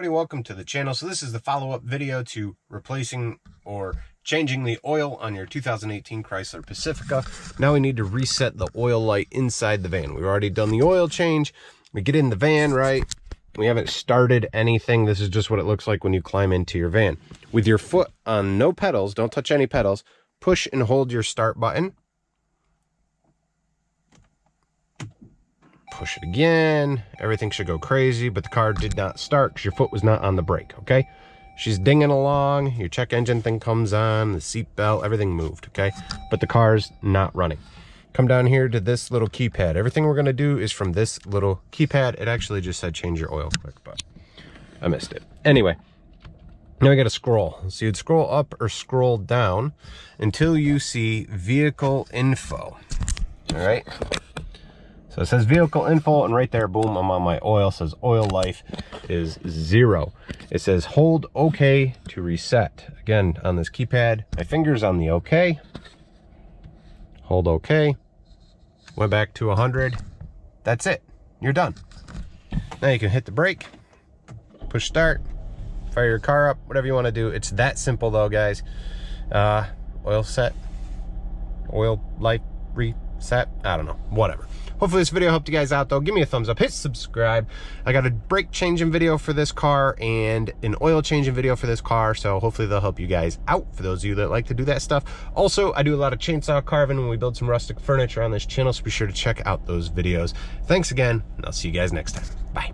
Welcome to the channel. So this is the follow-up video to replacing or changing the oil on your 2018 Chrysler Pacifica. Now we need to reset the oil light inside the van. We've already done the oil change. We get in the van, right? We haven't started anything. This is just what it looks like when you climb into your van. With your foot on no pedals, don't touch any pedals, push and hold your start button. Push it again. Everything should go crazy, but the car did not start because your foot was not on the brake, okay? She's dinging along, your check engine thing comes on, the seat belt, everything moved, okay? But the car's not running. Come down here to this little keypad. Everything we're gonna do is from this little keypad. It actually just said change your oil quick, but I missed it. Anyway, now we gotta scroll. So you'd scroll up or scroll down until you see vehicle info, all right? So it says vehicle info, and right there, boom, I'm on my oil. It says oil life is 0. It says hold OK to reset. Again, on this keypad, my finger's on the OK. Hold OK. Went back to 100. That's it. You're done. Now you can hit the brake, push start, fire your car up, whatever you want to do. It's that simple though, guys. Oil set, oil life reset. I don't know, whatever. Hopefully this video helped you guys out though. Give me a thumbs up, hit subscribe. I got a brake changing video for this car and an oil changing video for this car, so hopefully they'll help you guys out for those of you that like to do that stuff. Also, I do a lot of chainsaw carving when we build some rustic furniture on this channel, so be sure to check out those videos. Thanks again, and I'll see you guys next time. Bye.